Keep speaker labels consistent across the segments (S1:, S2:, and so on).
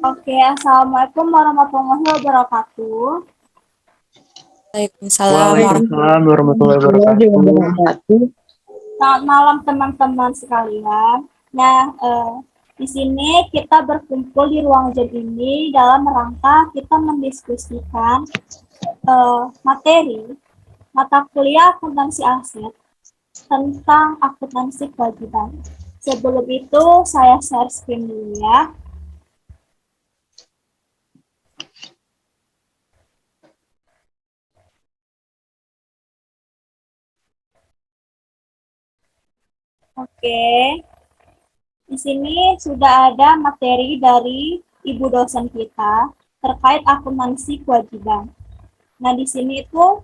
S1: Oke, Assalamualaikum warahmatullahi wabarakatuh.
S2: Waalaikumsalam
S3: Waalaikumsalam warahmatullahi wabarakatuh.
S1: Selamat malam teman-teman sekalian. Nah, di sini kita berkumpul di ruang Zoom ini dalam rangka kita mendiskusikan materi mata kuliah akuntansi aset tentang akuntansi kewajiban. Sebelum itu, saya share screen dulu ya. Oke, di sini sudah ada materi dari ibu dosen kita terkait akuntansi kewajiban. Nah, di sini itu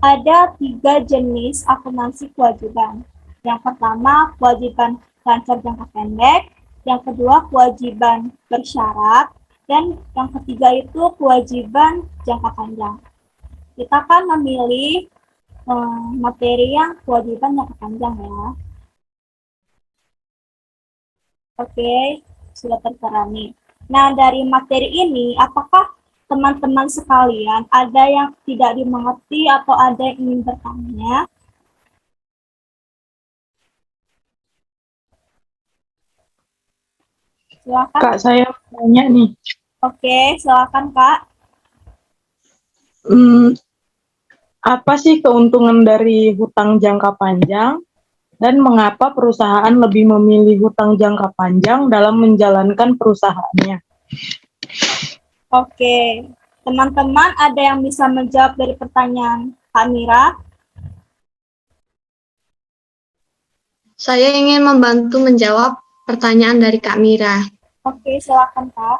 S1: ada 3 jenis akuntansi kewajiban. Yang pertama, kewajiban transfer jangka pendek. Yang kedua, kewajiban bersyarat. Dan yang ketiga itu kewajiban jangka panjang. Kita kan memilih materi yang kewajiban jangka panjang ya. Oke, sudah tertera nih. Nah, dari materi ini, apakah teman-teman sekalian ada yang tidak dimengerti atau ada yang ingin bertanya? Silakan.
S3: Kak, saya tanya nih.
S1: Oke, silakan Kak.
S3: Apa sih keuntungan dari hutang jangka panjang dan mengapa perusahaan lebih memilih hutang jangka panjang dalam menjalankan perusahaannya?
S1: Oke, teman-teman ada yang bisa menjawab dari pertanyaan Kak Mira?
S4: Saya ingin membantu menjawab pertanyaan dari Kak Mira.
S1: Oke, silakan Kak.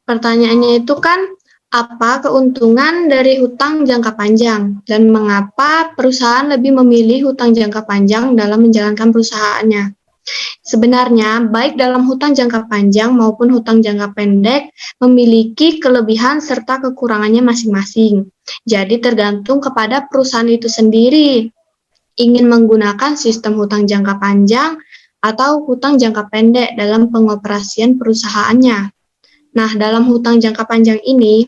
S4: Pertanyaannya itu kan, apa keuntungan dari hutang jangka panjang dan mengapa perusahaan lebih memilih hutang jangka panjang dalam menjalankan perusahaannya? Sebenarnya, baik dalam hutang jangka panjang maupun hutang jangka pendek memiliki kelebihan serta kekurangannya masing-masing. Jadi tergantung kepada perusahaan itu sendiri ingin menggunakan sistem hutang jangka panjang atau hutang jangka pendek dalam pengoperasian perusahaannya. Nah, dalam hutang jangka panjang ini,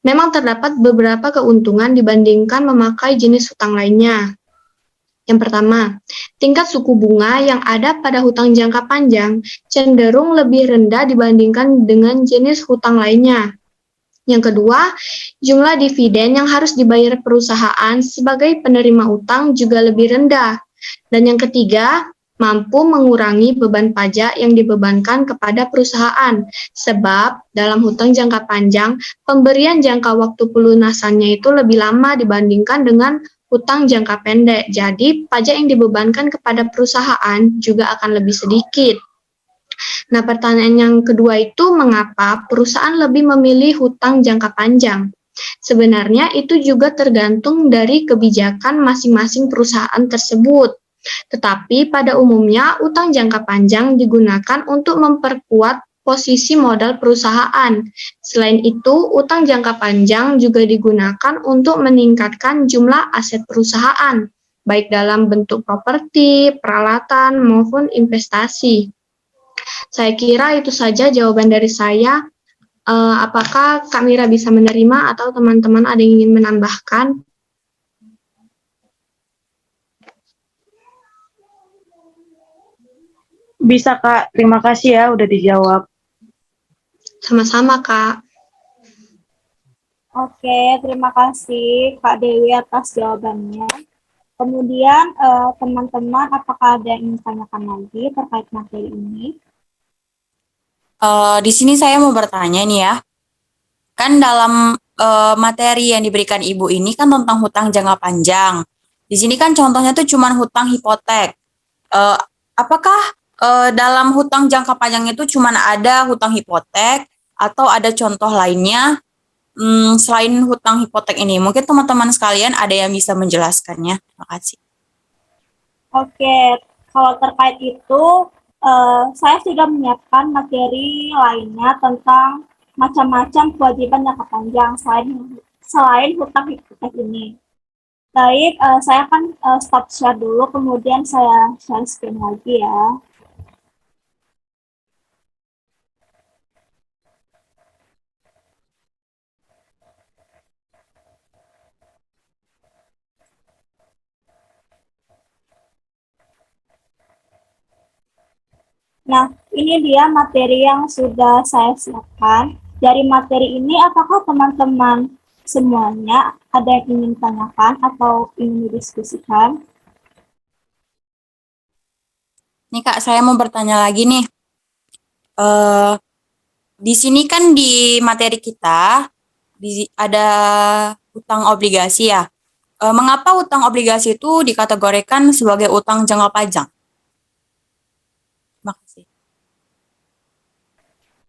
S4: memang terdapat beberapa keuntungan dibandingkan memakai jenis hutang lainnya. Yang pertama, tingkat suku bunga yang ada pada hutang jangka panjang cenderung lebih rendah dibandingkan dengan jenis hutang lainnya. Yang kedua, jumlah dividen yang harus dibayar perusahaan sebagai penerima utang juga lebih rendah. Dan yang ketiga, mampu mengurangi beban pajak yang dibebankan kepada perusahaan. Sebab dalam hutang jangka panjang, pemberian jangka waktu pelunasannya itu lebih lama dibandingkan dengan hutang jangka pendek. Jadi, pajak yang dibebankan kepada perusahaan juga akan lebih sedikit. Nah, pertanyaan yang kedua itu mengapa perusahaan lebih memilih hutang jangka panjang? Sebenarnya itu juga tergantung dari kebijakan masing-masing perusahaan tersebut. Tetapi pada umumnya utang jangka panjang digunakan untuk memperkuat posisi modal perusahaan. Selain itu, utang jangka panjang juga digunakan untuk meningkatkan jumlah aset perusahaan, baik dalam bentuk properti, peralatan, maupun investasi. Saya kira itu saja jawaban dari saya. Apakah Kak Mira bisa menerima atau teman-teman ada yang ingin menambahkan?
S3: Bisa Kak, terima kasih ya udah dijawab.
S4: Sama-sama Kak.
S1: Oke, terima kasih Kak Dewi atas jawabannya. Kemudian teman-teman apakah ada yang ingin tanyakan lagi terkait materi ini?
S2: Di sini saya mau bertanya nih ya, kan dalam materi yang diberikan Ibu ini kan tentang hutang jangka panjang. Di sini kan contohnya tuh cuma hutang hipotek. Apakah dalam hutang jangka panjang itu cuma ada hutang hipotek atau ada contoh lainnya selain hutang hipotek ini? Mungkin teman-teman sekalian ada yang bisa menjelaskannya. Terima kasih.
S1: Oke, kalau terkait itu, saya sudah menyiapkan materi lainnya tentang macam-macam kewajiban jangka panjang selain hutang hipotek ini. Baik, saya akan stop share dulu, kemudian saya share screen lagi ya. Nah, ini dia materi yang sudah saya siapkan. Dari materi ini, apakah teman-teman semuanya ada yang ingin tanyakan atau ingin didiskusikan?
S2: Nih Kak, saya mau bertanya lagi nih. Eh, di sini kan di materi kita ada utang obligasi ya. Mengapa utang obligasi itu dikategorikan sebagai utang jangka panjang? Terima kasih.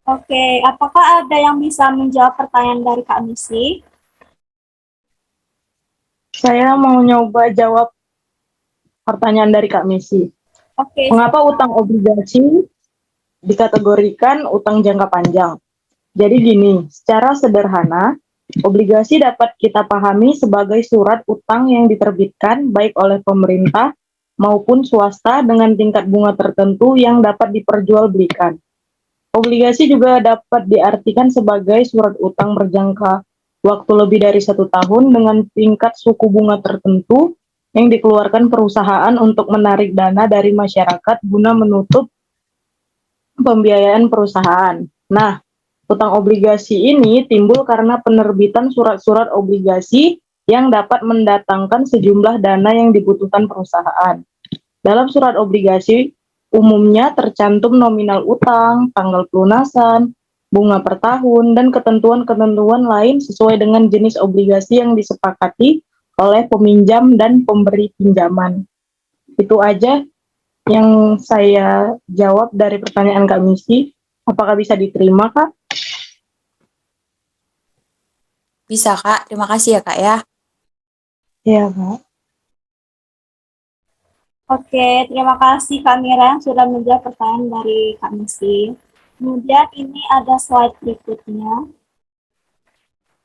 S1: Oke, apakah ada yang bisa menjawab pertanyaan dari Kak Misi?
S3: Saya mau nyoba jawab pertanyaan dari Kak Misi.
S1: Oke,
S3: Mengapa utang obligasi dikategorikan utang jangka panjang? Jadi gini, secara sederhana, obligasi dapat kita pahami sebagai surat utang yang diterbitkan baik oleh pemerintah maupun swasta dengan tingkat bunga tertentu yang dapat diperjualbelikan. Obligasi juga dapat diartikan sebagai surat utang berjangka waktu lebih dari 1 tahun dengan tingkat suku bunga tertentu yang dikeluarkan perusahaan untuk menarik dana dari masyarakat guna menutup pembiayaan perusahaan. Nah, utang obligasi ini timbul karena penerbitan surat-surat obligasi yang dapat mendatangkan sejumlah dana yang dibutuhkan perusahaan. Dalam surat obligasi, umumnya tercantum nominal utang, tanggal pelunasan, bunga per tahun, dan ketentuan-ketentuan lain sesuai dengan jenis obligasi yang disepakati oleh peminjam dan pemberi pinjaman. Itu aja yang saya jawab dari pertanyaan Kak Misi. Apakah bisa diterima, Kak?
S2: Bisa Kak, terima kasih ya Kak ya.
S3: Iya, Kak.
S1: Oke, terima kasih Kak Mira yang sudah menjawab pertanyaan dari Kak Misi. Kemudian ini ada slide berikutnya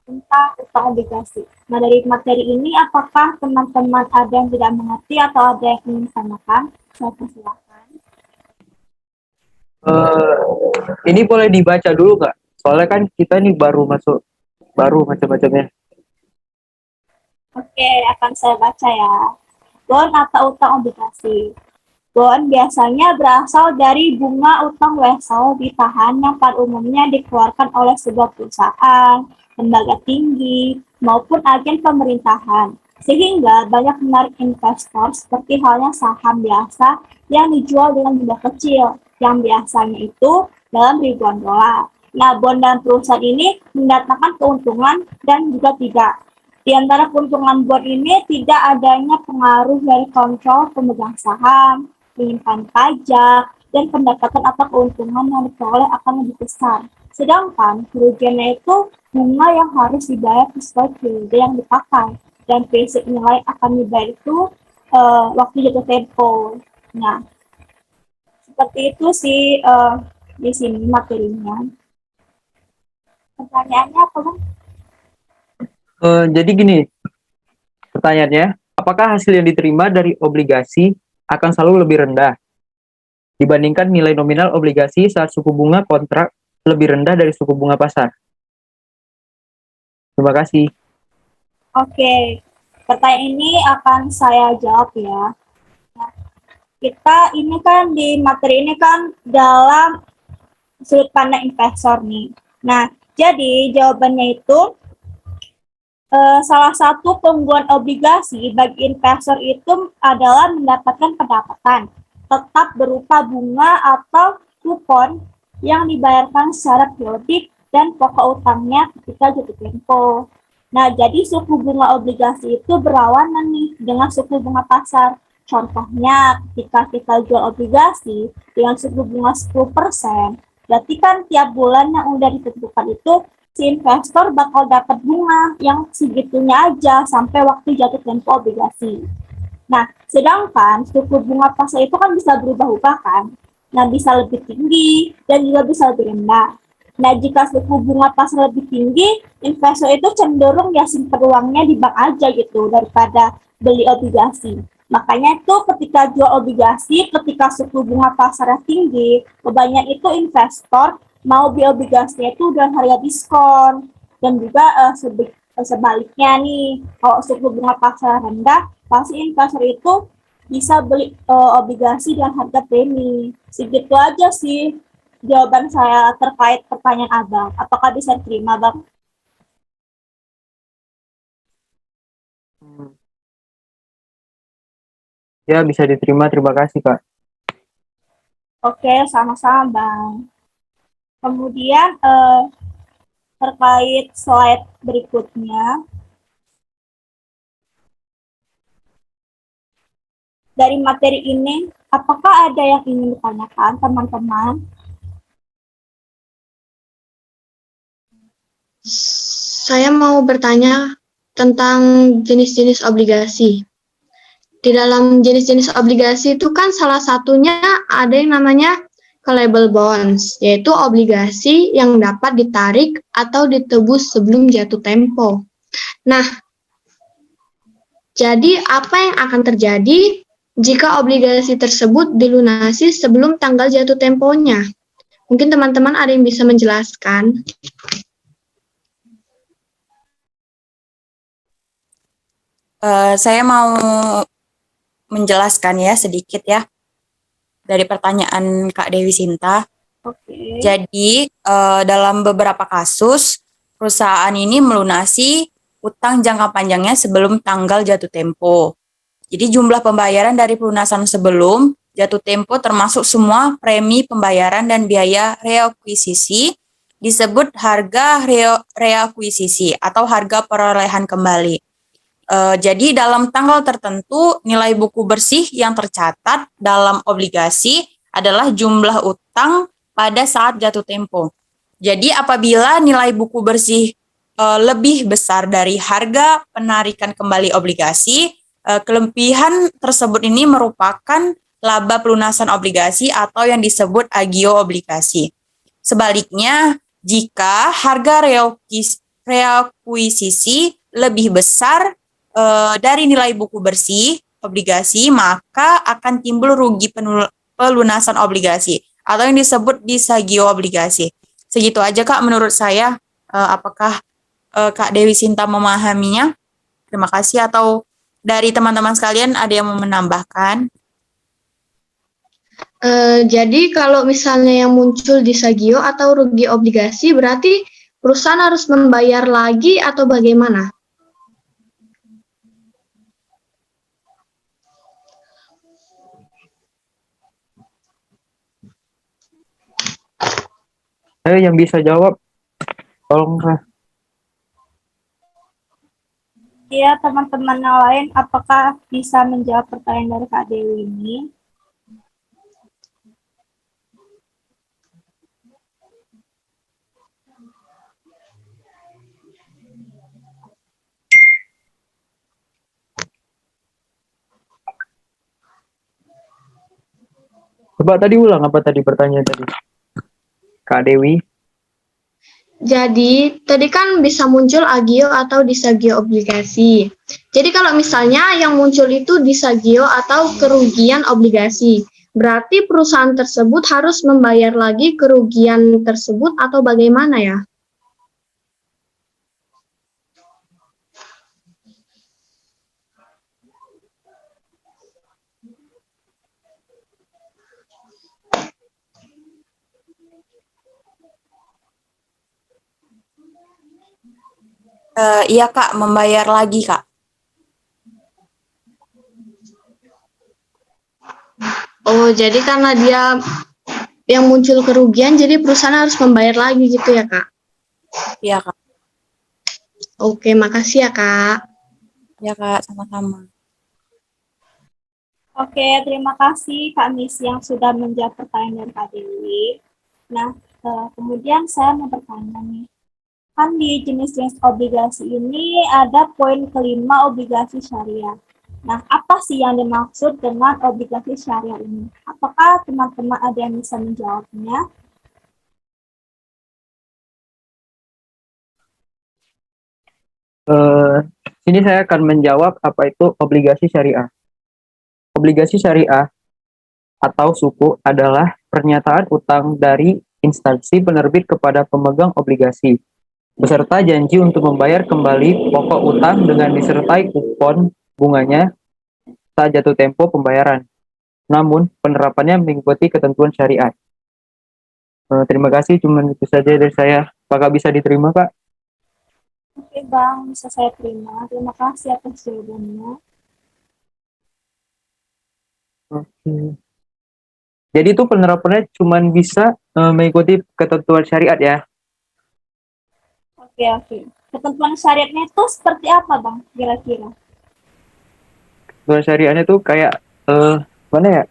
S1: tentang utang obligasi. Nah, dari materi ini apakah teman-teman ada yang tidak mengerti atau ada yang ingin ditanyakan? Saya persilakan.
S5: Ini boleh dibaca dulu nggak? Soalnya kan kita nih baru masuk, baru macam-macamnya.
S1: Oke, akan saya baca ya. Bond atau utang obligasi. Bond biasanya berasal dari bunga utang wesel ditahan yang pada umumnya dikeluarkan oleh sebuah perusahaan, lembaga tinggi, maupun agen pemerintahan. Sehingga banyak menarik investor seperti halnya saham biasa yang dijual dengan jumlah kecil, yang biasanya itu dalam ribuan dolar. Nah, bond dan perusahaan ini mendatangkan keuntungan dan juga tidak. Di antara keuntungan bond ini tidak adanya pengaruh dari kontrol pemegang saham, penyimpanan pajak, dan pendapatan atau keuntungan yang diperoleh akan lebih besar. Sedangkan kerugiannya itu bunga yang harus dibayar sesuai periode yang dipakai. Dan basic nilai akan dibayar itu waktu jatuh tempo. Nah, seperti itu sih di sini materinya. Pertanyaannya apa, Bang?
S5: Jadi gini, pertanyaannya, apakah hasil yang diterima dari obligasi akan selalu lebih rendah dibandingkan nilai nominal obligasi saat suku bunga kontrak lebih rendah dari suku bunga pasar? Terima kasih.
S1: Oke, pertanyaan ini akan saya jawab ya. Nah, kita ini kan di materi ini kan dalam sudut pandang investor nih. Nah, jadi jawabannya itu salah satu keunggulan obligasi bagi investor itu adalah mendapatkan pendapatan tetap berupa bunga atau kupon yang dibayarkan secara periodik dan pokok utangnya ketika jatuh tempo. Nah, jadi suku bunga obligasi itu berlawanan nih dengan suku bunga pasar. Contohnya, ketika kita jual obligasi dengan suku bunga 10%, berarti kan tiap bulan yang udah ditentukan itu si investor bakal dapat bunga yang segitunya aja sampai waktu jatuh tempo obligasi. Nah, sedangkan suku bunga pasar itu kan bisa berubah-ubah kan. Nah, bisa lebih tinggi dan juga bisa lebih rendah. Nah, jika suku bunga pasar lebih tinggi, investor itu cenderung ya simpen uangnya di bank aja gitu daripada beli obligasi. Makanya itu ketika jual obligasi, ketika suku bunga pasarnya tinggi, kebanyakan itu investor mau beli obligasinya itu dengan harga diskon. Dan juga sebaliknya nih, kalau suku bunga pasar rendah, pasti investor itu bisa beli obligasi dengan harga premi. Segitu aja sih jawaban saya terkait pertanyaan Abang. Apakah bisa diterima, Bang?
S5: Hmm, Ya, bisa diterima. Terima kasih, Kak.
S1: Oke, sama-sama, Bang. Kemudian terkait slide berikutnya, dari materi ini, apakah ada yang ingin ditanyakan, teman-teman?
S4: Saya mau bertanya tentang jenis-jenis obligasi. Di dalam jenis-jenis obligasi itu kan salah satunya ada yang namanya callable bonds, yaitu obligasi yang dapat ditarik atau ditebus sebelum jatuh tempo. Nah, jadi apa yang akan terjadi jika obligasi tersebut dilunasi sebelum tanggal jatuh temponya? Mungkin teman-teman ada yang bisa menjelaskan.
S2: Saya mau menjelaskan ya sedikit ya dari pertanyaan Kak Dewi Sinta.
S1: Oke.
S2: Jadi dalam beberapa kasus perusahaan ini melunasi utang jangka panjangnya sebelum tanggal jatuh tempo. Jadi jumlah pembayaran dari pelunasan sebelum jatuh tempo termasuk semua premi pembayaran dan biaya reakuisisi disebut harga reakuisisi atau harga perolehan kembali. Jadi dalam tanggal tertentu nilai buku bersih yang tercatat dalam obligasi adalah jumlah utang pada saat jatuh tempo. Jadi apabila nilai buku bersih lebih besar dari harga penarikan kembali obligasi, kelebihan tersebut ini merupakan laba pelunasan obligasi atau yang disebut agio obligasi. Sebaliknya, jika harga reakuisisi lebih besar dari nilai buku bersih obligasi, maka akan timbul rugi pelunasan obligasi atau yang disebut disagio obligasi. Segitu aja Kak menurut saya. Apakah Kak Dewi Sinta memahaminya? Terima kasih. Atau dari teman-teman sekalian ada yang mau menambahkan?
S4: Jadi kalau misalnya yang muncul di sagio atau rugi obligasi, berarti perusahaan harus membayar lagi atau bagaimana?
S5: Yang bisa jawab, tolong, Kak.
S1: Ya, teman-teman yang lain, apakah bisa menjawab pertanyaan dari Kak Dewi ini?
S5: Coba tadi ulang apa tadi pertanyaan tadi, Kak Dewi?
S4: Jadi, tadi kan bisa muncul agio atau disagio obligasi. Jadi kalau misalnya yang muncul itu disagio atau kerugian obligasi, berarti perusahaan tersebut harus membayar lagi kerugian tersebut atau bagaimana ya?
S2: Iya Kak, membayar lagi Kak.
S4: Oh, jadi karena dia yang muncul kerugian, jadi perusahaan harus membayar lagi gitu ya, Kak?
S2: Iya Kak.
S4: Oke, makasih ya, Kak.
S2: Iya Kak, sama-sama.
S1: Oke, terima kasih Kak Miss yang sudah menjawab pertanyaan dari Kak Dewi. Nah, kemudian saya mau bertanya nih. Kan di jenis-jenis obligasi ini ada poin kelima obligasi syariah. Nah, apa sih yang dimaksud dengan obligasi syariah ini? Apakah teman-teman ada yang bisa menjawabnya?
S5: Sini saya akan menjawab apa itu obligasi syariah. Obligasi syariah atau suku adalah pernyataan utang dari instansi penerbit kepada pemegang obligasi, beserta janji untuk membayar kembali pokok utang dengan disertai kupon bunganya saat jatuh tempo pembayaran. Namun, penerapannya mengikuti ketentuan syariat. Terima kasih, cuma itu saja dari saya. Apakah bisa diterima, Kak?
S1: Oke, Bang, bisa saya terima. Terima kasih atas jawabannya.
S5: Oke. Jadi itu penerapannya cuma bisa mengikuti ketentuan syariat ya.
S1: Oke, oke. Ketentuan syariatnya itu seperti apa, Bang, kira-kira?
S5: Ketentuan syariatnya tuh kayak mana ya?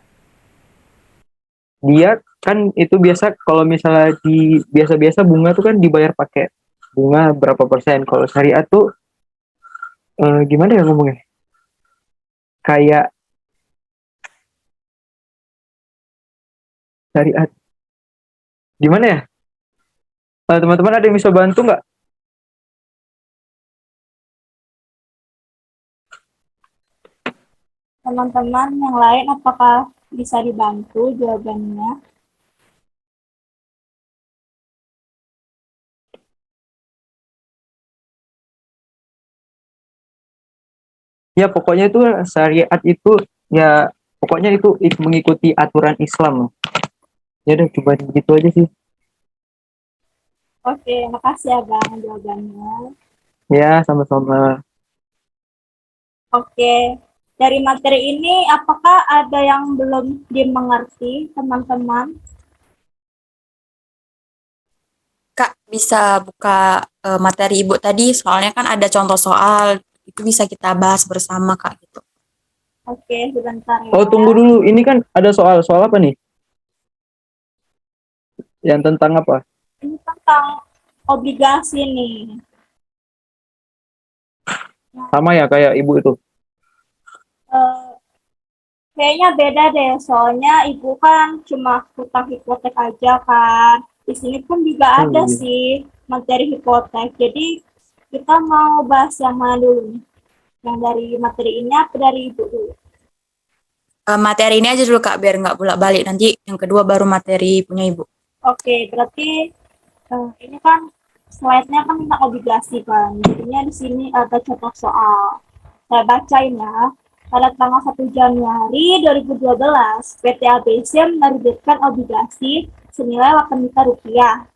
S5: Dia kan itu biasa kalau misalnya di biasa-biasa bunga tuh kan dibayar pakai bunga berapa persen. Kalau syariat tuh gimana ya ngomongnya? Kayak syariat. Gimana ya? Teman-teman ada yang bisa bantu nggak?
S1: Teman-teman yang lain, apakah bisa dibantu jawabannya?
S5: Ya pokoknya itu syariat itu ya pokoknya itu mengikuti aturan Islam. Ya udah coba gitu aja sih.
S1: Oke, makasih ya, Bang, jawabannya.
S5: Ya sama-sama.
S1: Oke, dari materi ini, apakah ada yang belum dimengerti, teman-teman?
S2: Kak, bisa buka materi Ibu tadi, soalnya kan ada contoh soal, itu bisa kita bahas bersama, Kak, gitu.
S1: Oke, sebentar ya.
S5: Oh tunggu dulu, ini kan ada soal apa nih? Yang tentang apa?
S1: Ini tentang obligasi nih.
S5: Sama ya kayak ibu itu.
S1: Eh, Kayaknya beda deh, soalnya ibu kan cuma hutang hipotek aja kan. Di sini pun juga
S5: Oh
S1: ada
S5: iya.
S1: sih materi hipotek. Jadi kita mau bahas yang mana dulu nih? Yang dari materi ini apa dari ibu dulu?
S2: Materi ini aja dulu, Kak, biar nggak bolak-balik. Nanti yang kedua baru materi punya Ibu.
S1: Oke, berarti ini kan slide-nya kan tentang obligasi kan. Jadinya di sini ada contoh soal. Saya bacain ya. Pada tanggal 1 Januari 2012, PT ABC menerbitkan obligasi senilai 8 juta rupiah.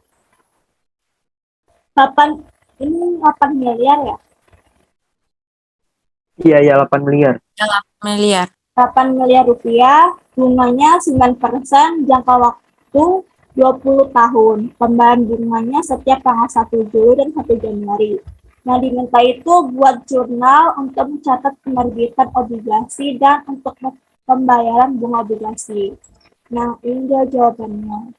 S1: 8, ini 8 miliar ya?
S5: Iya ya 8 miliar.
S2: 8 miliar.
S1: 8 miliar rupiah, bunganya 9%, jangka waktu 20 tahun. Pembayaran bunganya setiap tanggal 1 Juli dan 1 Januari. Nah, diminta itu buat jurnal untuk mencatat penerbitan obligasi dan untuk pembayaran bunga obligasi. Nah, ini dia jawabannya.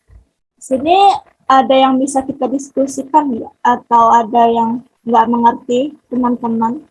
S1: Di sini ada yang bisa kita diskusikan nggak? Atau ada yang nggak mengerti, teman-teman?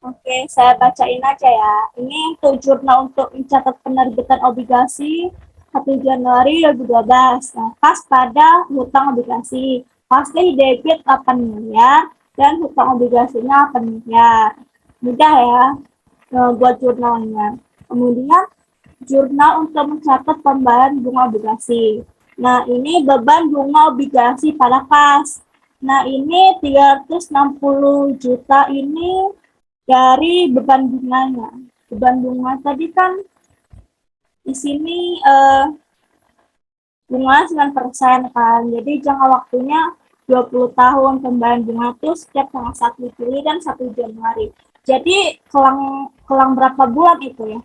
S1: Oke, saya bacain aja ya. Ini untuk jurnal untuk mencatat penerbitan obligasi 1 Januari 2012. Nah, pas pada hutang obligasi. Pasti debit 8 miliar dan hutang obligasinya 8 miliar. Mudah ya buat jurnalnya. Kemudian jurnal untuk mencatat pembayaran bunga obligasi. Nah, ini beban bunga obligasi pada kas. Nah, ini 360 juta ini dari beban bunganya. Beban bunga tadi kan di sini bunga 9% kan. Jadi jangka waktunya 20 tahun, pembayaran bunga itu setiap tanggal 1 Juli dan 1 Januari. Jadi kelang berapa bulan itu ya,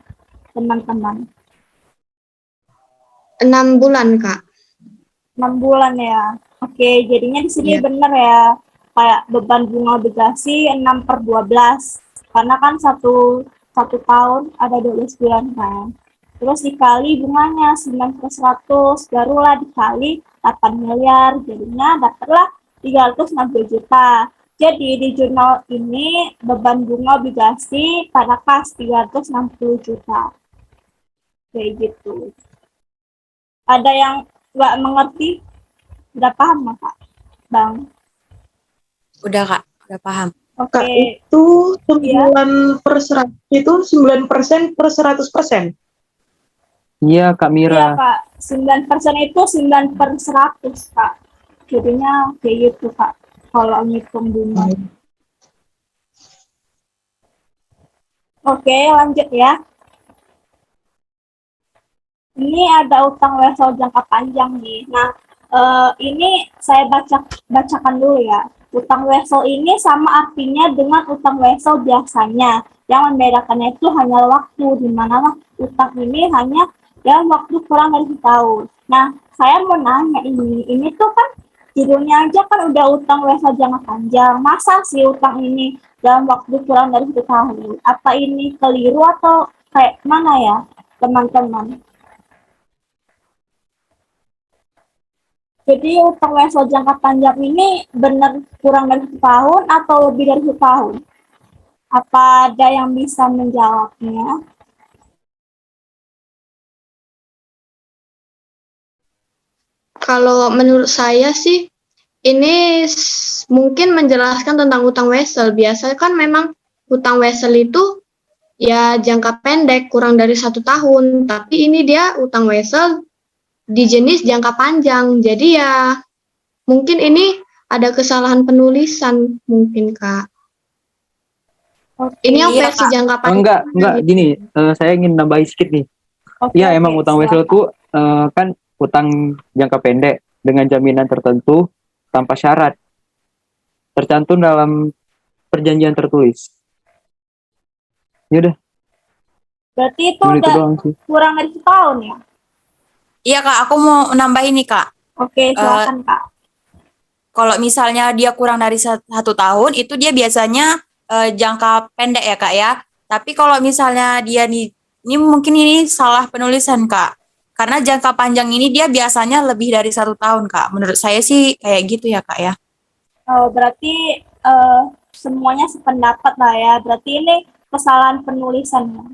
S1: teman-teman?
S4: 6 bulan, Kak.
S1: 6 bulan ya. Oke, jadinya di sini
S4: Iya.
S1: benar ya. Kayak beban bunga obligasi 6/12. Karena kan satu tahun ada 12 bulan kan. Terus dikali bunganya 9/100, barulah dikali 8 miliar. Jadinya dapatlah 360 juta. Jadi di jurnal ini beban bunga obligasi pada kas 360 juta. Kayak gitu. Ada yang nggak mengerti? Udah paham nggak, Kak? Bang?
S2: Udah, Kak. Udah paham.
S1: Oke.
S3: Kak, itu 9 per 100 itu 9% per 100%.
S5: Iya, Kak
S1: Iya,
S5: Mira.
S1: Kak. 9% itu 9/100, Kak. Jadinya kayak gitu, Kak. Kalau ngitung bunga. Oke, lanjut ya. Ini ada utang wesel jangka panjang nih. Nah, ini saya bacakan dulu ya. Utang wesel ini sama artinya dengan utang wesel biasanya. Yang membedakannya itu hanya waktu, di mana utang ini hanya dalam waktu kurang dari setahun. Nah, saya mau nanya ini tuh kan judulnya aja kan udah utang wesel jangka panjang. Masa sih utang ini dalam waktu kurang dari 1 tahun? Apa ini keliru atau kayak mana ya, teman-teman? Jadi utang wesel jangka panjang ini benar kurang dari 1 tahun atau lebih dari 1 tahun? Apa ada yang bisa menjawabnya?
S4: Kalau menurut saya sih ini mungkin menjelaskan tentang utang wesel. Biasanya kan memang utang wesel itu ya jangka pendek kurang dari 1 tahun, tapi ini dia utang wesel di jenis jangka panjang. Jadi ya mungkin ini ada kesalahan penulisan mungkin, Kak.
S1: Oke,
S4: Ini yang
S2: Iya,
S4: versi
S2: Kak.
S4: jangka
S5: Oh, enggak,
S4: panjang.
S5: gini, saya ingin nambahin sedikit nih.
S1: oke,
S5: Iya,
S1: oke,
S5: emang utang wesel
S1: silakan.
S5: itu kan utang jangka pendek dengan jaminan tertentu tanpa syarat, tercantum dalam perjanjian tertulis. Ya udah,
S1: Berarti itu
S5: cuma itu
S1: udah
S5: doang sih.
S1: kurang dari 1 tahun ya?
S2: Iya, Kak, aku mau nambahin nih, Kak.
S1: Oke, silakan, Kak.
S2: Kalau misalnya dia kurang dari 1 tahun, itu dia biasanya jangka pendek ya, Kak ya. Tapi kalau misalnya dia ini mungkin ini salah penulisan, Kak. Karena jangka panjang ini dia biasanya lebih dari 1 tahun, Kak. Menurut saya sih kayak gitu ya, Kak ya.
S1: Oh, berarti semuanya sependapat lah ya. Berarti ini kesalahan penulisan.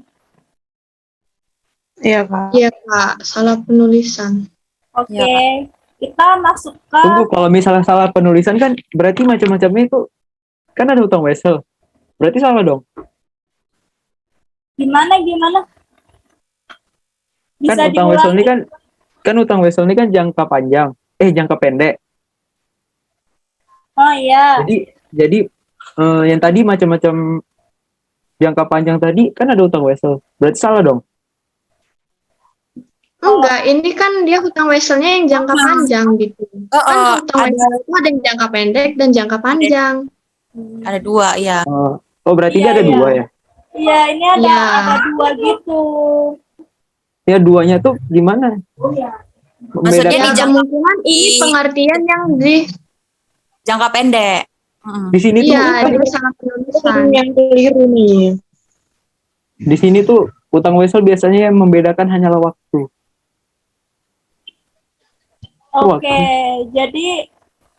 S3: Iya, Kak.
S4: Iya, Kak, salah penulisan.
S1: Oke,
S2: Iya,
S1: kita masuk ke
S5: Tunggu, kalau misalnya salah penulisan kan berarti macam-macamnya itu kan ada utang wesel. Berarti salah dong.
S1: gimana?
S5: Kan
S1: Bisa
S5: utang wesel ini
S1: diulangi?
S5: kan utang wesel ini kan jangka panjang, jangka pendek.
S1: Oh iya.
S5: Jadi yang tadi macam-macam jangka panjang tadi kan ada utang wesel. Berarti salah dong.
S4: Enggak, ini kan dia hutang weselnya yang jangka panjang gitu. Kan hutang wesel itu ada yang jangka pendek dan jangka panjang.
S2: ada dua, ya.
S5: Oh, berarti dia
S1: Iya,
S5: ada
S1: iya.
S5: dua ya.
S1: Iya, ini
S4: Iya.
S1: ada 2 gitu.
S5: Ya duanya tuh gimana?
S2: Maksudnya
S4: Ya
S2: di
S5: Membedakan.
S4: kemungkinan ini pengertian yang
S2: jangka pendek. Mm-mm.
S5: Di sini tuh
S4: iya
S5: kan
S4: dia salah penulisan.
S3: Yang keliru nih.
S5: di sini tuh utang wesel biasanya yang membedakan hanyalah waktu.
S1: Oke, jadi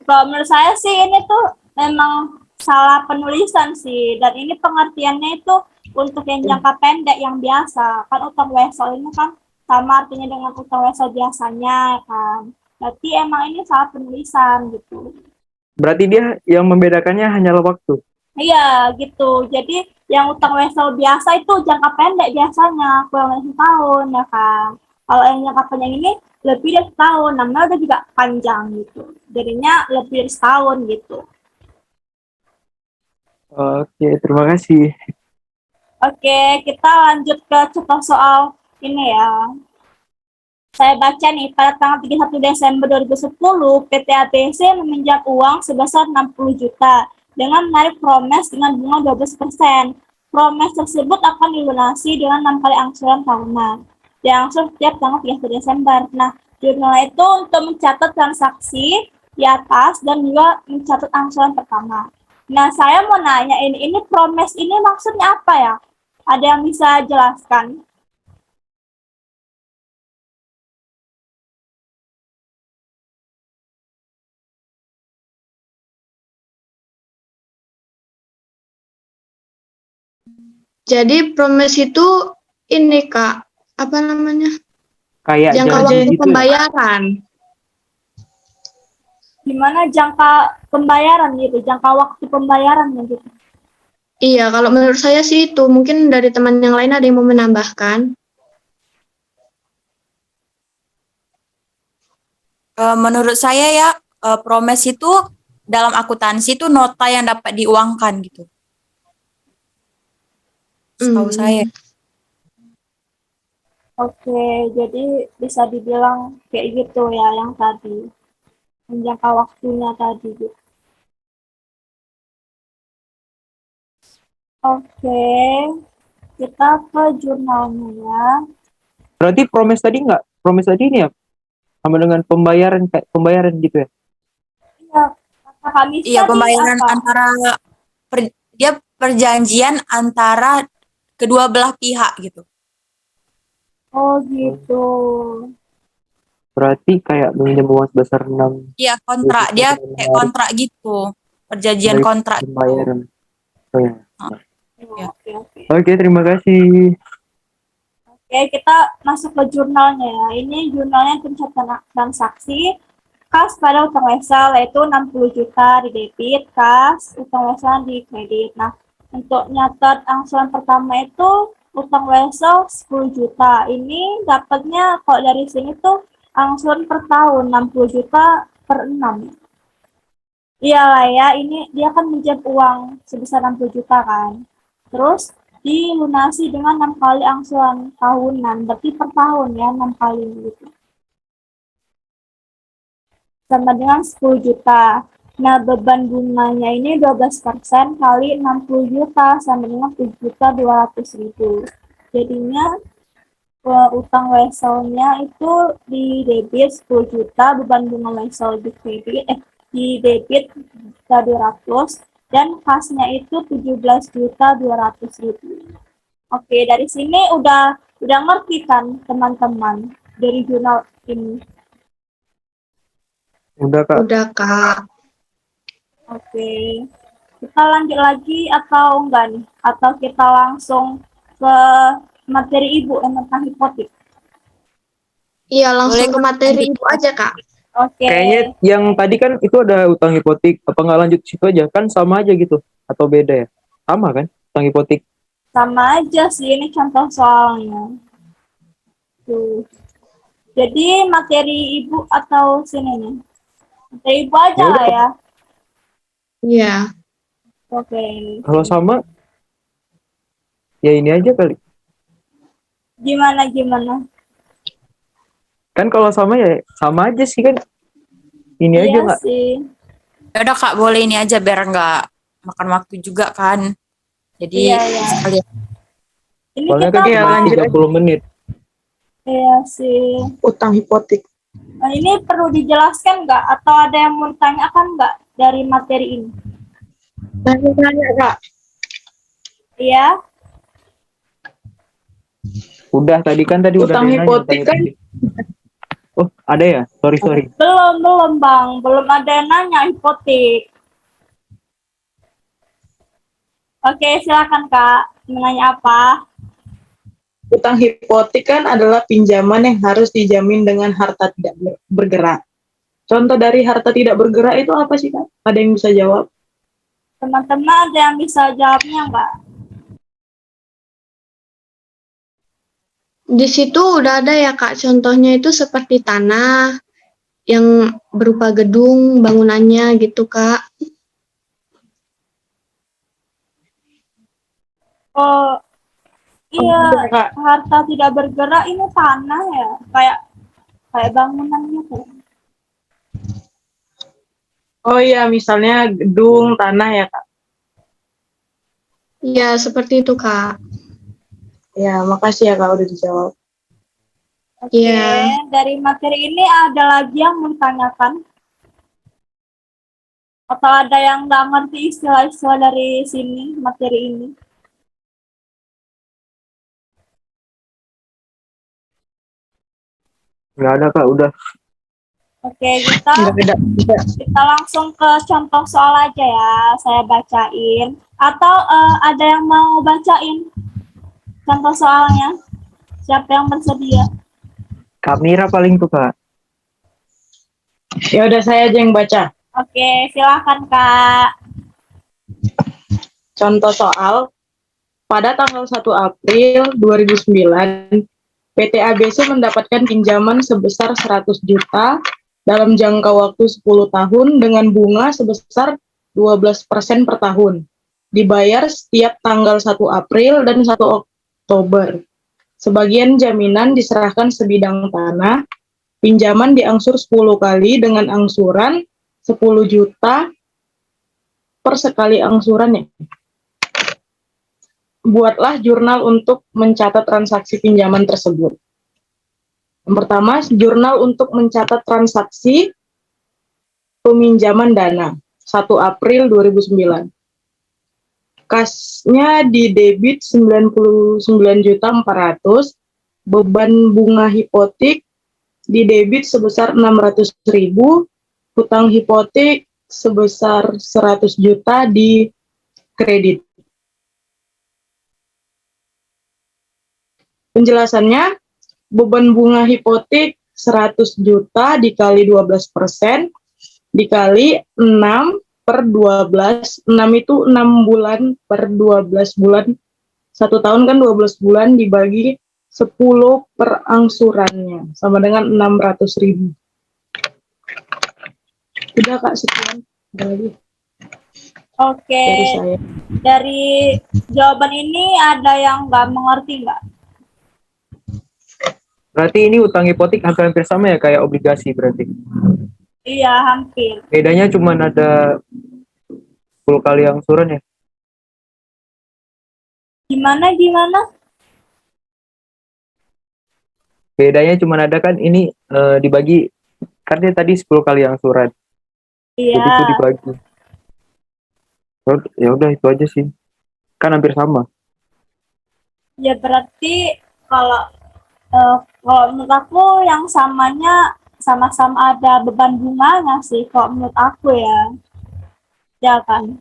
S1: kalau menurut saya sih ini tuh memang salah penulisan sih. Dan ini pengertiannya itu untuk yang jangka pendek yang biasa. Kan utang wesel ini kan sama artinya dengan utang wesel biasanya kan. Berarti emang ini salah penulisan gitu.
S5: Berarti dia yang membedakannya hanyalah waktu.
S1: Iya gitu. Jadi yang utang wesel biasa itu jangka pendek biasanya kurang dari 1 tahun ya kan. Kalau yang jangka panjang ini lebih dari 1 tahun, namanya udah juga panjang gitu. Jadinya lebih dari 1 tahun gitu.
S5: Oke, terima kasih.
S1: Oke, kita lanjut ke contoh soal ini ya. Saya baca nih, pada tanggal 31 Desember 2010, PT ABC meminjam uang sebesar 60 juta dengan menarik promes dengan bunga 12%. Promes tersebut akan dilunasi dengan 6 kali angsuran tahunan. Diangsur setiap tanggal 31 Desember. Nah, jurnal itu untuk mencatat transaksi di atas dan juga mencatat angsuran pertama. Nah, saya mau nanya ini promes ini maksudnya apa ya? Ada yang bisa jelaskan?
S4: Jadi promes itu ini Kak, apa namanya?
S5: Kayak
S4: Jangka
S5: janji
S4: waktu
S5: gitu ya.
S4: pembayaran.
S1: Gimana jangka pembayaran gitu, jangka waktu pembayaran gitu.
S4: Iya, kalau menurut saya sih itu. Mungkin dari teman yang lain ada yang mau menambahkan.
S2: Menurut saya ya, promes itu dalam akuntansi itu nota yang dapat diuangkan gitu. Setahu saya.
S1: Oke, jadi bisa dibilang kayak gitu ya yang tadi, menjangka waktunya tadi gitu. Oke, kita ke jurnalnya ya.
S5: Berarti promise tadi nggak? Promise tadi ini ya sama dengan pembayaran kayak pembayaran gitu ya?
S1: Iya, kata Kamis
S2: Iya,
S1: tadi
S2: pembayaran
S1: apa?
S2: antara dia perjanjian antara kedua belah pihak gitu.
S1: Oh gitu.
S5: Berarti kayak meminjam uang sebesar 6
S2: Iya, kontrak. Dia kayak kontrak gitu. Perjanjian
S5: dari
S2: kontrak gitu.
S5: pembayaran. Oh, ya.
S2: Ya.
S1: Oke, oke.
S5: Oke, terima kasih.
S1: Oke, kita masuk ke jurnalnya ya. Ini jurnalnya pencatatan transaksi. Kas pada utang wesel yaitu 60 juta di debit, kas utang wesel di kredit. Nah, untuk nyatat angsuran pertama itu utang wesel 10 juta. Ini dapatnya kalau dari sini tuh angsuran per tahun 60 juta per 6. Iyalah ya, ini dia kan minjam uang sebesar 60 juta kan. Terus dilunasi dengan 6 kali angsuran tahunan, berarti per tahun ya 6 kali gitu. Sama dengan 10 juta. Nah, beban bunganya ini 12% kali 60 juta sama dengan 7.200.000. Jadinya utang weselnya itu di debit 10 juta, beban bunga wesel di kredit, di debit 200 dan kasnya itu 17.200.000. Oke, dari sini udah ngerti kan teman-teman dari jurnal ini.
S5: Udah, Kak.
S4: Udah, Kak.
S1: Oke, kita lanjut lagi atau enggak nih? Atau kita langsung ke materi ibu yang tentang hipotek?
S4: Iya, langsung
S2: Boleh,
S4: ke materi ibu aja, Kak.
S1: Oke.
S5: Kayaknya yang tadi kan itu ada utang hipotek. Apa nggak lanjut situ aja? Kan sama aja gitu. Atau beda ya? Sama kan? Utang hipotek.
S1: Sama aja sih, ini contoh soalnya. Tuh. Jadi materi ibu atau sini nih? Materi ibu aja
S5: Ya
S1: lah
S5: udah.
S1: ya.
S4: Iya.
S1: Oke.
S5: Kalau sama, ya ini aja kali.
S1: Gimana?
S5: Kan kalau sama ya sama aja sih kan. Ini aja
S1: Iya
S5: nggak?
S1: sih.
S2: Ya udah Kak, boleh ini aja biar nggak makan waktu juga kan. Jadi
S1: Iya, iya.
S2: sekalian.
S1: Ini
S5: Soalnya
S1: kita
S5: kan
S3: Ya,
S5: cuma
S1: mau,
S3: lanjut
S5: 30 menit.
S1: iya sih.
S3: Utang hipotek.
S1: Nah, ini perlu dijelaskan nggak? Atau ada yang mau ditanyakan nggak dari materi ini?
S3: Tanya, Kak.
S1: Iya.
S5: Udah tadi kan tadi udah
S3: Utang
S5: ada yang nanya,
S3: hipotek kan?
S5: Oh, ada ya? Sorry.
S1: Belum Bang. Belum ada yang nanya hipotek. Oke, silakan Kak. Menanya apa?
S3: Utang hipotek kan adalah pinjaman yang harus dijamin dengan harta tidak bergerak. Contoh dari harta tidak bergerak itu apa sih, Kak? Ada yang bisa jawab?
S1: Teman-teman ada yang bisa jawabnya nggak?
S4: Di situ udah ada ya, Kak. Contohnya itu seperti tanah yang berupa gedung, bangunannya gitu, Kak.
S1: Oh, iya.
S3: Iya, Kak.
S1: Harta tidak bergerak ini tanah ya. Kayak bangunan gitu.
S3: Oh iya, misalnya gedung, tanah ya, Kak.
S4: Iya, seperti itu, Kak.
S3: Ya, makasih ya, Kak, udah dijawab.
S1: Oke,
S4: Iya.
S1: dari materi ini ada lagi yang mau ditanyakan? Atau ada yang nggak ngerti istilah-istilah dari sini, materi ini?
S5: Nggak ada, Kak. Udah.
S1: Oke,
S3: Nggak ada.
S1: kita langsung ke contoh soal aja ya. Saya bacain. Atau ada yang mau bacain contoh soalnya? Siapa yang bersedia?
S5: Kamera paling tuh, Kak.
S3: Ya udah, saya aja yang baca.
S1: Oke, silakan Kak.
S3: Contoh soal, pada tanggal 1 April 2009, PT ABC mendapatkan pinjaman sebesar 100 juta dalam jangka waktu 10 tahun dengan bunga sebesar 12% per tahun. Dibayar setiap tanggal 1 April dan 1 Oktober. Sebagian jaminan diserahkan sebidang tanah. Pinjaman diangsur 10 kali dengan angsuran 10 juta per sekali angsuran ya. Buatlah jurnal untuk mencatat transaksi pinjaman tersebut. Yang pertama, jurnal untuk mencatat transaksi peminjaman dana 1 April 2009. Kasnya di debit 99.400.000, beban bunga hipotek di debit sebesar 600.000, hutang hipotek sebesar 100 juta di kredit. Penjelasannya, beban bunga hipotek 100 juta dikali 12% dikali 6 per 12, 6 itu 6 bulan per 12 bulan, 1 tahun kan 12 bulan dibagi 10 per angsurannya, sama dengan 600.000. Udah Kak, sekian. Ada lagi
S1: Oke,
S3: dari saya.
S1: dari jawaban ini ada yang nggak mengerti nggak?
S5: Berarti ini utang hipotek hampir sama ya kayak obligasi berarti.
S1: Iya, hampir.
S5: Bedanya cuma ada 10 kali angsuran ya.
S1: Gimana?
S5: Bedanya cuma ada kan ini dibagi, kan dia tadi 10 kali angsuran.
S1: Iya,
S5: Jadi itu dibagi. Ya udah itu aja sih. Kan hampir sama.
S1: ya berarti kalau menurut aku yang samanya sama-sama ada beban bunganya sih, kalau menurut aku ya. Ya kan?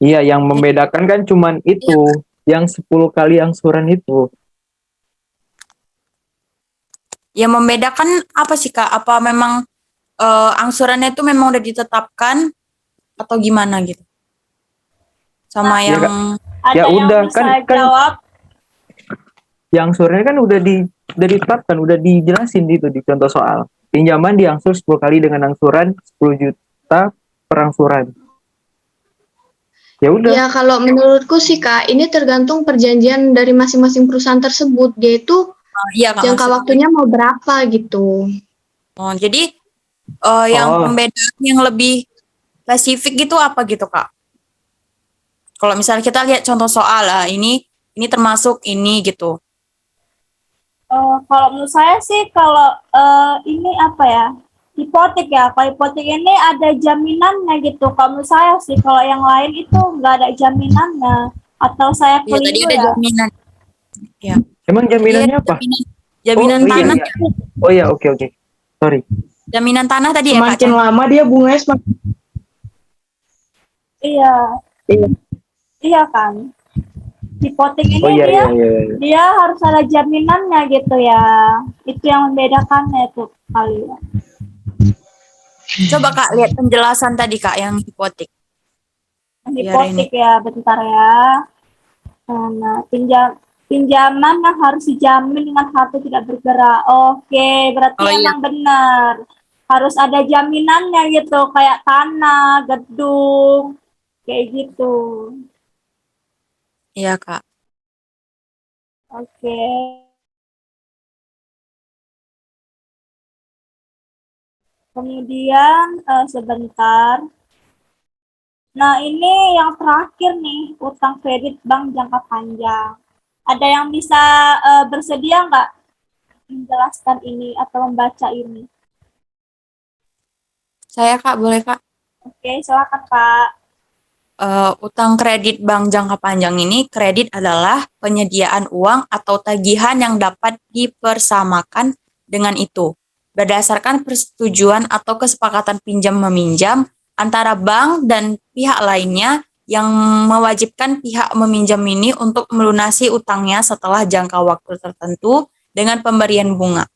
S5: Iya, yang membedakan kan cuman itu, yang 10 kali angsuran itu.
S2: Yang membedakan apa sih Kak? Apa memang angsurannya itu memang udah ditetapkan atau gimana gitu? Sama
S5: Ya,
S2: yang
S5: Kak.
S1: Ada
S5: Ya
S1: yang
S5: udah,
S1: bisa
S5: kan
S1: jawab?
S5: yang angsurannya kan udah ditetapkan, udah dijelasin gitu di contoh soal. Pinjaman diangsur 10 kali dengan angsuran 10 juta per angsuran. Ya udah.
S4: Ya, kalau menurutku sih Kak, ini tergantung perjanjian dari masing-masing perusahaan tersebut, yaitu
S2: iya Kak
S4: jangka
S2: maksudnya.
S4: waktunya mau berapa gitu.
S2: Oh, jadi yang
S5: Oh.
S2: pembedaan yang lebih spesifik gitu apa gitu Kak? Kalau misalnya kita lihat contoh soal lah, ini termasuk ini gitu.
S1: Kalau menurut saya sih, kalau ini apa ya, hipotek ya. Kalau hipotek ini ada jaminannya gitu. Kalau menurut saya sih, kalau yang lain itu nggak ada jaminannya. Atau saya
S2: Iya tadi
S1: keliru
S2: ada
S1: ya?
S2: jaminan. Ya.
S5: Emang
S2: Tadi
S5: jaminannya
S2: ada
S5: apa?
S2: jaminan
S5: Oh iya,
S2: tanah.
S5: iya. Oh iya, oke. Sorry.
S2: Jaminan tanah tadi ya Kak?
S3: Semakin lama dia bunganya semakin.
S1: Iya,
S3: Iya.
S1: iya kan. Hipotek ini
S5: Oh iya,
S1: dia
S5: iya.
S1: dia harus ada jaminannya gitu ya. Itu yang membedakannya itu kali ya.
S2: Coba Kak lihat penjelasan tadi Kak yang hipotek. Biar ini.
S1: Hipotek ya, bentar ya. Nah, pinjaman yang harus dijamin dengan harta tidak bergerak. Oke, berarti
S2: Oh iya.
S1: emang benar. Harus ada jaminannya gitu, kayak tanah, gedung, kayak gitu.
S2: Iya Kak.
S1: Oke. Kemudian sebentar. Nah, ini yang terakhir nih, utang kredit bank jangka panjang. Ada yang bisa bersedia nggak menjelaskan ini atau membaca ini?
S2: Saya Kak, boleh Kak?
S1: Oke, silakan Kak.
S2: Utang kredit bank jangka panjang ini, kredit adalah penyediaan uang atau tagihan yang dapat dipersamakan dengan itu, berdasarkan persetujuan atau kesepakatan pinjam-meminjam antara bank dan pihak lainnya yang mewajibkan pihak meminjam ini untuk melunasi utangnya setelah jangka waktu tertentu dengan pemberian bunga.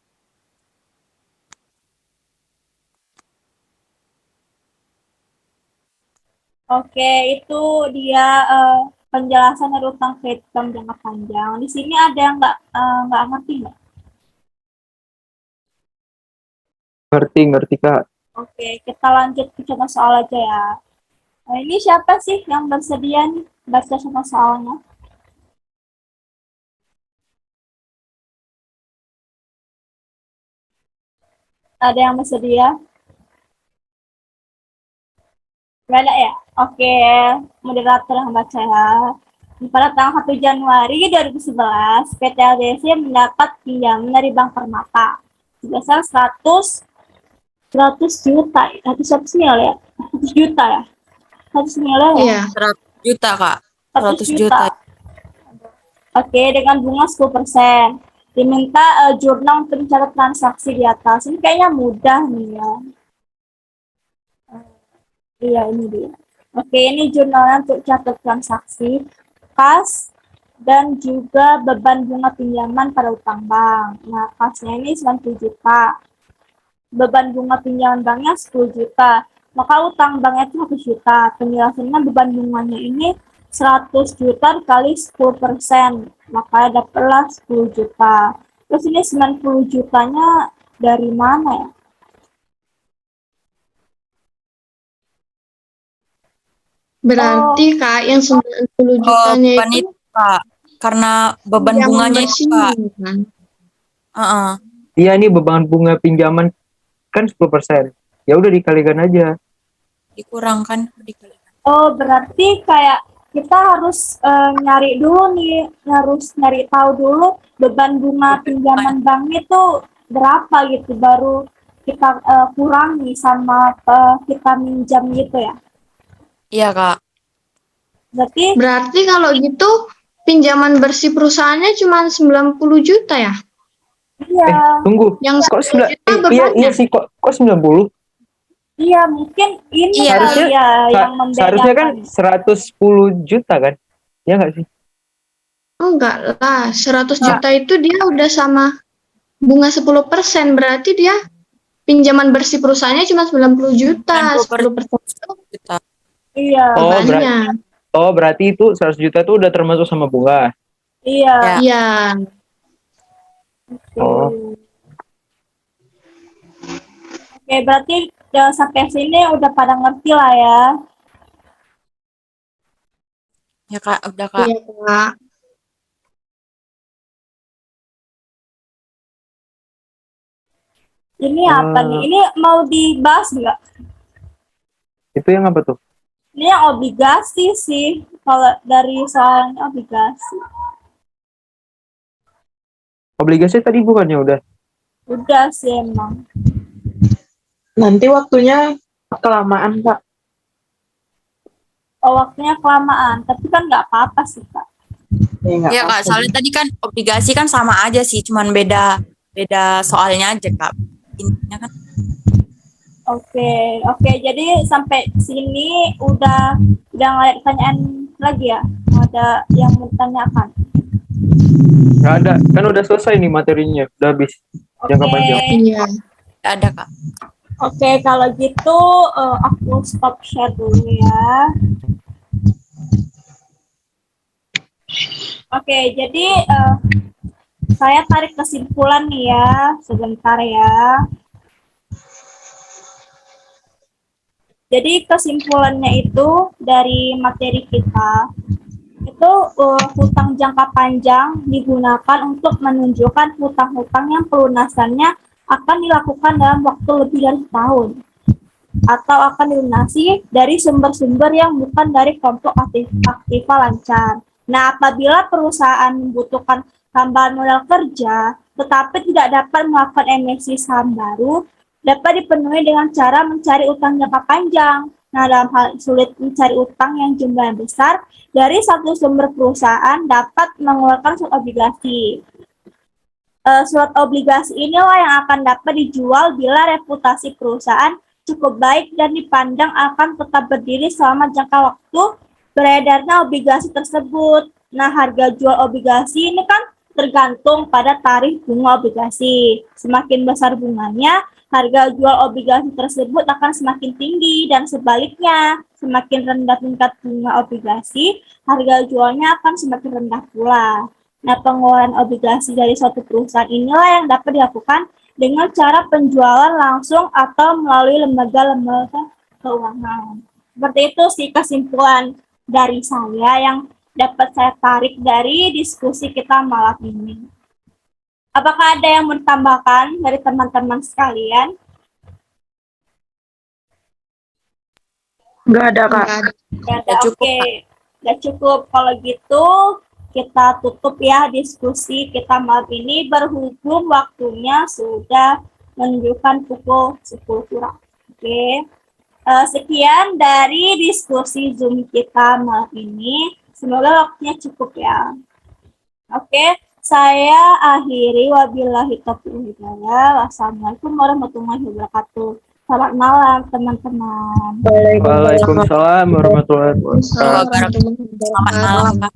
S1: Oke, itu dia penjelasan dari utang kredit bank jangka panjang. Di sini ada yang nggak ngerti nggak?
S5: Ngerti Kak.
S1: Oke, kita lanjut ke contoh soal aja ya. Nah, ini siapa sih yang bersedia nih baca contoh soalnya? Ada yang bersedia? Gak ada ya? Oke, moderator yang baca ya. Pada tanggal 1 Januari 2011, PT LDC mendapat pinjaman dari Bank Permata sebesar 100 juta. 100 miliar ya? 100 juta ya? 100 miliar ya?
S4: Iya.
S2: 100 juta, Kak.
S1: 100
S2: 100
S1: juta.
S2: juta.
S1: Oke, dengan bunga 10%. Diminta jurnal untuk mencatat transaksi di atas. Ini kayaknya mudah nih ya. Iya, ini dia. Oke, ini jurnalnya untuk catat transaksi, kas, dan juga beban bunga pinjaman pada utang bank. Nah, kasnya ini 90 juta. Beban bunga pinjaman banknya 10 juta. Maka utang banknya itu 1 juta. Penjelasannya beban bunganya ini 100 juta kali 10%. Maka dapatlah 10 juta. Terus ini 90 jutanya dari mana ya?
S4: Berarti Kak yang 90
S2: Oh,
S4: jutanya
S2: bukan
S4: itu
S2: itu, Kak. Karena beban
S4: pinjaman
S2: bunganya itu,
S4: bersihnya,
S2: Kak.
S4: kan?
S2: Heeh.
S5: Iya, ini beban bunga pinjaman kan 10%. Ya udah dikalikan aja.
S2: Dikurangkan dikali.
S1: Oh, berarti kayak kita harus nyari dulu nih, harus nyari tahu dulu beban bunga pinjaman bank itu berapa gitu, baru kita kurangi sama kita minjam gitu ya.
S2: Iya, Kak.
S4: Berarti kalau gitu pinjaman bersih perusahaannya cuma 90 juta ya?
S1: Iya,
S5: Tunggu.
S4: Yang
S5: Kok
S4: 1 juta
S5: iya
S4: bebannya?
S5: sih kok 90?
S1: iya mungkin ini
S2: Iya.
S1: kali ya yang
S5: Seharusnya kan
S1: membedakan.
S5: 110 juta kan? Ya nggak sih?
S4: Enggak lah, 100
S1: Enggak.
S4: juta itu dia udah sama bunga 10%, berarti dia pinjaman bersih perusahaannya cuma 90 juta, 10% itu
S2: Juta.
S1: Iya,
S5: Oh,
S4: bebannya.
S5: berarti itu 100 juta itu udah termasuk sama bunga.
S1: iya.
S2: Ya.
S4: Iya.
S5: Oh.
S1: Oke, berarti sampai sini udah pada ngerti lah ya.
S2: Ya, Kak. Udah, Kak.
S4: Iya, Kak.
S1: Ini apa nih? Ini mau dibahas nggak?
S5: Itu yang apa tuh?
S1: Ini yang obligasi sih, kalau dari soalnya obligasi.
S5: Obligasi tadi bukannya udah?
S1: Udah sih emang.
S3: Nanti waktunya kelamaan, Kak.
S1: Oh, waktunya kelamaan, tapi kan nggak apa-apa sih, Kak.
S3: Ya, nggak
S2: Iya, Kak.
S3: apa-apa.
S2: Soalnya tadi kan obligasi kan sama aja sih, cuman beda soalnya aja, Kak. Intinya kan.
S1: Oke. Jadi sampai sini udah nggak ada pertanyaan lagi ya? Ada yang mau ditanyakan?
S5: Nggak ada. Kan udah selesai nih materinya. Udah habis. Jangka panjang.
S4: Iya.
S2: Nggak ada, Kak.
S1: Oke, kalau gitu aku stop share dulu ya. Oke, jadi saya tarik kesimpulan nih ya, sebentar ya. Jadi kesimpulannya itu dari materi kita, itu hutang jangka panjang digunakan untuk menunjukkan hutang-hutang yang pelunasannya akan dilakukan dalam waktu lebih dari setahun, atau akan dilunasi dari sumber-sumber yang bukan dari kelompok aktiva lancar. Nah, apabila perusahaan membutuhkan tambahan modal kerja, tetapi tidak dapat melakukan emisi saham baru, dapat dipenuhi dengan cara mencari utang jangka panjang. Nah, dalam hal sulit mencari utang yang jumlahnya besar, dari satu sumber perusahaan dapat mengeluarkan surat obligasi. Surat obligasi inilah yang akan dapat dijual bila reputasi perusahaan cukup baik dan dipandang akan tetap berdiri selama jangka waktu beredarnya obligasi tersebut. Nah, harga jual obligasi ini kan tergantung pada tarif bunga obligasi. Semakin besar bunganya, harga jual obligasi tersebut akan semakin tinggi, dan sebaliknya, semakin rendah tingkat bunga obligasi, harga jualnya akan semakin rendah pula. Nah, pengeluaran obligasi dari suatu perusahaan inilah yang dapat dilakukan dengan cara penjualan langsung atau melalui lembaga-lembaga keuangan. Seperti itu sih kesimpulan dari saya yang dapat saya tarik dari diskusi kita malam ini. Apakah ada yang mau ditambahkan dari teman-teman sekalian?
S3: Nggak ada, Kak.
S4: Enggak ada.
S1: Nggak ada,
S2: Nggak cukup,
S1: oke. Nggak cukup. Kalau gitu, kita tutup ya diskusi kita malam ini berhubung waktunya sudah menunjukkan pukul 10 kurang. Oke. Sekian dari diskusi Zoom kita malam ini. Semoga waktunya cukup ya. Oke, saya akhiri wabillahi taufiq wal hidayah. Wassalamualaikum warahmatullahi wabarakatuh. Selamat malam teman-teman.
S5: Waalaikumsalam warahmatullahi wabarakatuh.
S2: Selamat malam, Kak.